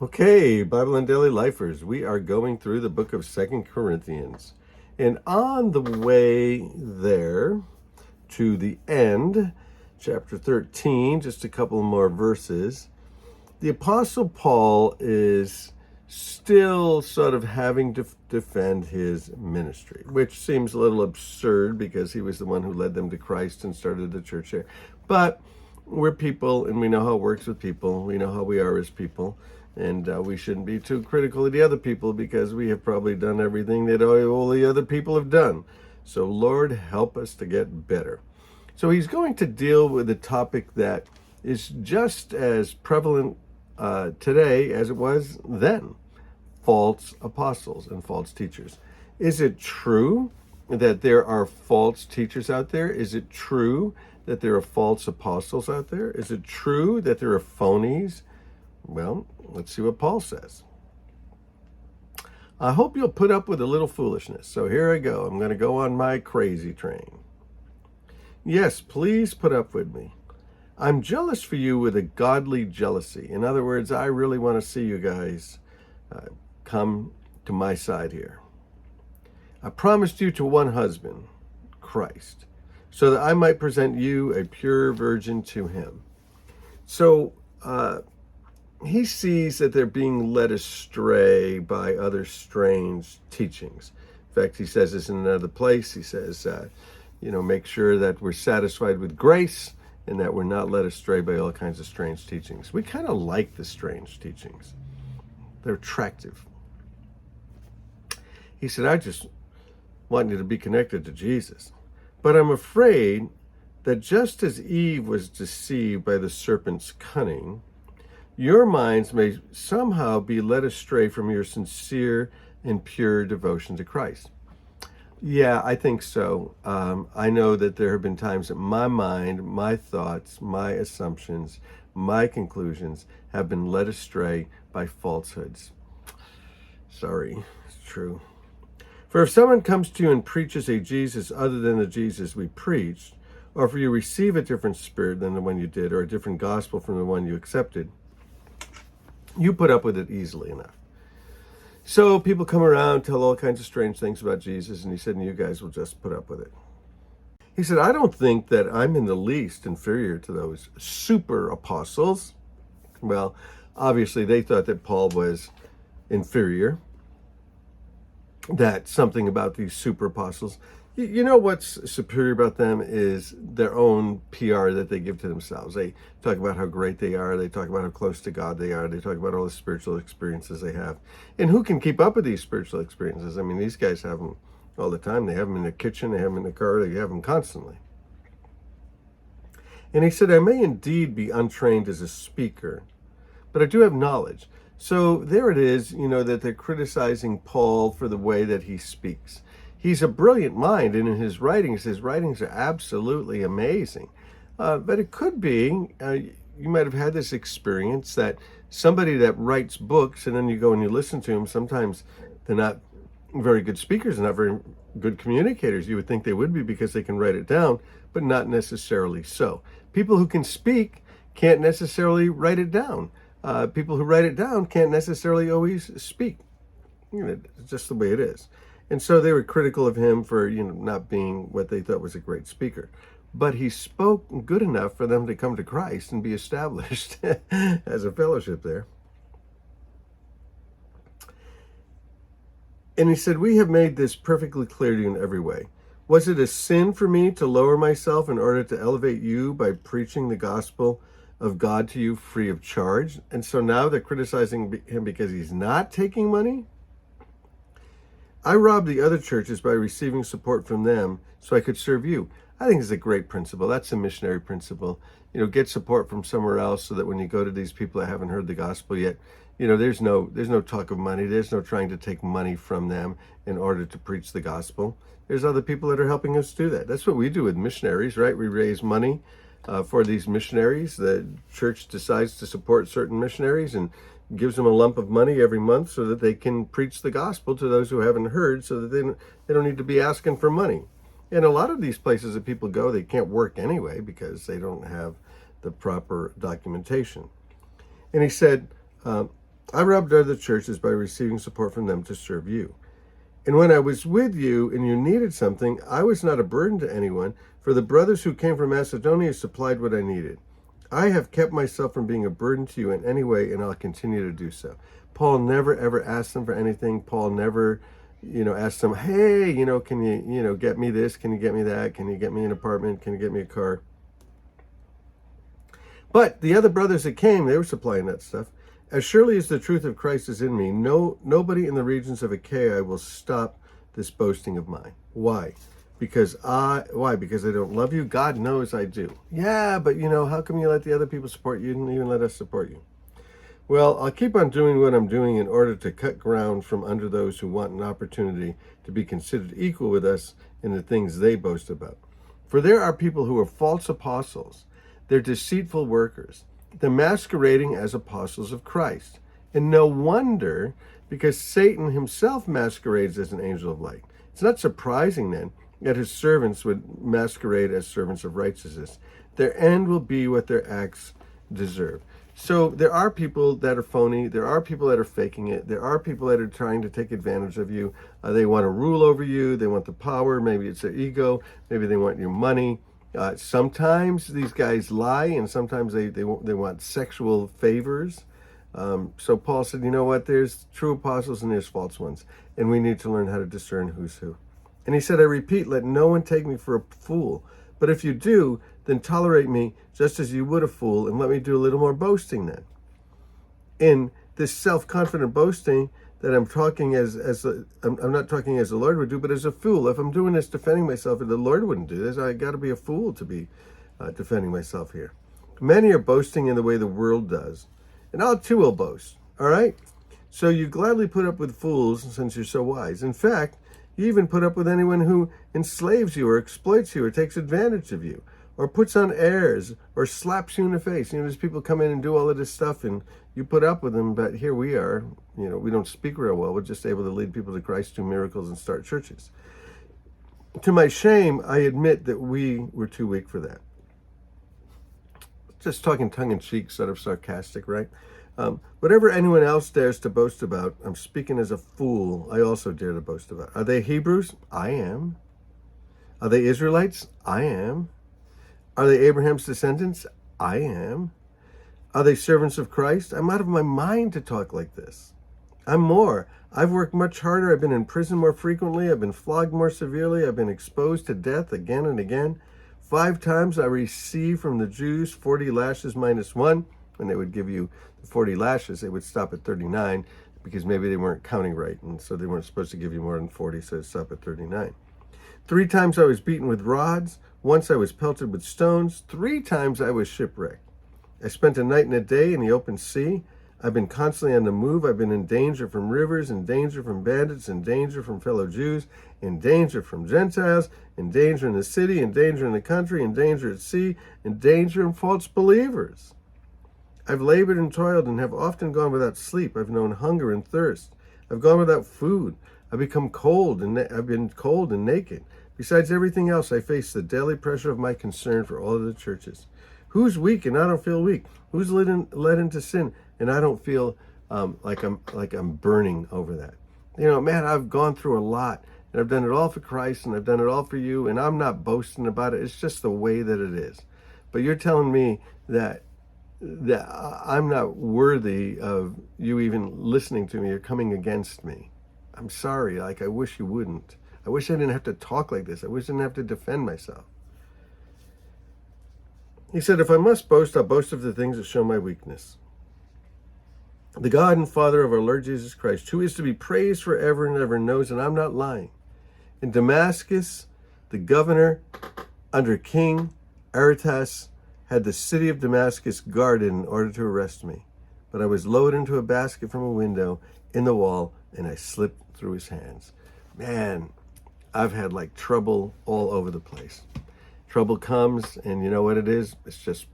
Okay, Bible and Daily Lifers, we are going through the book of Second Corinthians. And on the way there to the end, chapter 13, just a couple more verses, the Apostle Paul is still sort of having to defend his ministry, which seems a little absurd because he was the one who led them to Christ and started the church there. But we're people, and we know how it works with people. We know how we are as people. And we shouldn't be too critical of the other people because we have probably done everything that all the other people have done. So Lord, help us to get better. So he's going to deal with a topic that is just as prevalent today as it was then: false apostles and false teachers. Is it true that there are false teachers out there? Is it true that there are false apostles out there? Is it true that there are phonies? Well, let's see what Paul says. I hope you'll put up with a little foolishness. So here I go. I'm going to go on my crazy train. Yes, please put up with me. I'm jealous for you with a godly jealousy. In other words, I really want to see you guys come to my side here. I promised you to one husband, Christ, so that I might present you a pure virgin to him. So, he sees that they're being led astray by other strange teachings. In fact, he says this in another place. He says, make sure that we're satisfied with grace and that we're not led astray by all kinds of strange teachings. We kind of like the strange teachings. They're attractive. He said, I just want you to be connected to Jesus. But I'm afraid that just as Eve was deceived by the serpent's cunning, your minds may somehow be led astray from your sincere and pure devotion to Christ. Yeah, I think so. I know that there have been times that my mind, my thoughts, my assumptions, my conclusions have been led astray by falsehoods. Sorry, it's true. For if someone comes to you and preaches a Jesus other than the Jesus we preached, or if you receive a different spirit than the one you did, or a different gospel from the one you accepted, you put up with it easily enough. So people come around, tell all kinds of strange things about Jesus, and he said, and you guys will just put up with it. He said, I don't think that I'm in the least inferior to those super apostles. Well, obviously they thought that Paul was inferior, that something about these super apostles. You know what's superior about them is their own PR that they give to themselves. They talk about how great they are. They talk about how close to God they are. They talk about all the spiritual experiences they have. And who can keep up with these spiritual experiences? I mean, these guys have them all the time. They have them in their kitchen. They have them in the car. They have them constantly. And he said, I may indeed be untrained as a speaker, but I do have knowledge. So there it is, that they're criticizing Paul for the way that he speaks. He's a brilliant mind, and in his writings are absolutely amazing. But it could be, you might have had this experience that somebody that writes books, and then you go and you listen to them, sometimes they're not very good speakers, not very good communicators. You would think they would be because they can write it down, but not necessarily so. People who can speak can't necessarily write it down. People who write it down can't necessarily always speak. It's just the way it is. And so they were critical of him for, not being what they thought was a great speaker. But he spoke good enough for them to come to Christ and be established as a fellowship there. And he said, we have made this perfectly clear to you in every way. Was it a sin for me to lower myself in order to elevate you by preaching the gospel of God to you free of charge? And so now they're criticizing him because he's not taking money? I robbed the other churches by receiving support from them so I could serve you. I think it's a great principle. That's a missionary principle. Get support from somewhere else so that when you go to these people that haven't heard the gospel yet, there's no talk of money. There's no trying to take money from them in order to preach the gospel. There's other people that are helping us do that. That's what we do with missionaries, right? We raise money for these missionaries. The church decides to support certain missionaries and gives them a lump of money every month so that they can preach the gospel to those who haven't heard, so that they don't need to be asking for money. And a lot of these places that people go, they can't work anyway because they don't have the proper documentation. And he said, I robbed other churches by receiving support from them to serve you. And when I was with you and you needed something, I was not a burden to anyone, for the brothers who came from Macedonia supplied what I needed. I have kept myself from being a burden to you in any way, and I'll continue to do so. Paul never, ever asked them for anything. Paul never, asked them, hey, can you, get me this? Can you get me that? Can you get me an apartment? Can you get me a car? But the other brothers that came, they were supplying that stuff. As surely as the truth of Christ is in me, nobody in the regions of Achaia will stop this boasting of mine. Why? Because I don't love you? God knows I do. Yeah, but how come you let the other people support you and even let us support you? Well, I'll keep on doing what I'm doing in order to cut ground from under those who want an opportunity to be considered equal with us in the things they boast about. For there are people who are false apostles. They're deceitful workers. They're masquerading as apostles of Christ. And no wonder, because Satan himself masquerades as an angel of light. It's not surprising then that his servants would masquerade as servants of righteousness. Their end will be what their acts deserve. So there are people that are phony. There are people that are faking it. There are people that are trying to take advantage of you. They want to rule over you. They want the power. Maybe it's their ego. Maybe they want your money. Sometimes these guys lie, and sometimes they want sexual favors. So Paul said, you know what? There's true apostles and there's false ones, and we need to learn how to discern who's who. And he said, I repeat, let no one take me for a fool. But if you do, then tolerate me just as you would a fool, and let me do a little more boasting then. In this self-confident boasting that I'm talking I'm not talking as the Lord would do, but as a fool. If I'm doing this defending myself, and the Lord wouldn't do this, I got to be a fool to be defending myself here. Many are boasting in the way the world does, and I too will boast. All right? So you gladly put up with fools since you're so wise. In fact, you even put up with anyone who enslaves you or exploits you or takes advantage of you or puts on airs or slaps you in the face. There's people come in and do all of this stuff and you put up with them, but here we are. We don't speak real well. We're just able to lead people to Christ, do miracles, and start churches. To my shame, I admit that we were too weak for that. Just talking tongue-in-cheek, sort of sarcastic, right? Whatever anyone else dares to boast about, I'm speaking as a fool, I also dare to boast about. Are they Hebrews? I am. Are they Israelites? I am. Are they Abraham's descendants? I am. Are they servants of Christ? I'm out of my mind to talk like this. I'm more. I've worked much harder. I've been in prison more frequently. I've been flogged more severely. I've been exposed to death again and again. 5 times I received from the Jews 40 lashes minus 1. When they would give you the 40 lashes, they would stop at 39 because maybe they weren't counting right. And so they weren't supposed to give you more than 40, so it stopped at 39. 3 times I was beaten with rods. Once I was pelted with stones. 3 times I was shipwrecked. I spent a night and a day in the open sea. I've been constantly on the move. I've been in danger from rivers, in danger from bandits, in danger from fellow Jews, in danger from Gentiles, in danger in the city, in danger in the country, in danger at sea, in danger from false believers. I've labored and toiled and have often gone without sleep. I've known hunger and thirst. I've gone without food. I've been cold and naked. Besides everything else, I face the daily pressure of my concern for all of the churches. Who's weak and I don't feel weak? Who's led into sin and I don't feel like I'm burning over that? Man, I've gone through a lot, and I've done it all for Christ, and I've done it all for you, and I'm not boasting about it. It's just the way that it is. But you're telling me that I'm not worthy of you even listening to me or coming against me. I'm sorry. I wish you wouldn't. I wish I didn't have to talk like this. I wish I didn't have to defend myself. He said, if I must boast, I'll boast of the things that show my weakness. The God and Father of our Lord Jesus Christ, who is to be praised forever and ever, knows that I'm not lying. In Damascus, the governor under King Aretas had the city of Damascus guarded in order to arrest me. But I was lowered into a basket from a window in the wall, and I slipped through his hands. Man, I've had trouble all over the place. Trouble comes, and you know what it is? It's just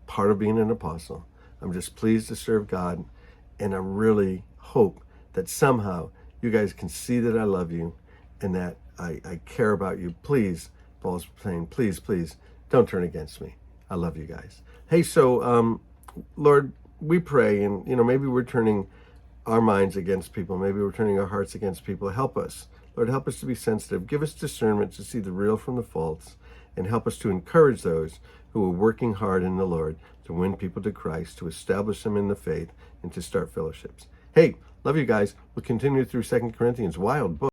part of being an apostle. I'm just pleased to serve God, and I really hope that somehow you guys can see that I love you and that I care about you. Please, Paul's saying, please, don't turn against me. I love you guys. Hey, so, Lord, we pray, and, maybe we're turning our minds against people. Maybe we're turning our hearts against people. Help us. Lord, help us to be sensitive. Give us discernment to see the real from the false, and help us to encourage those who are working hard in the Lord to win people to Christ, to establish them in the faith, and to start fellowships. Hey, love you guys. We'll continue through 2 Corinthians. Wild book.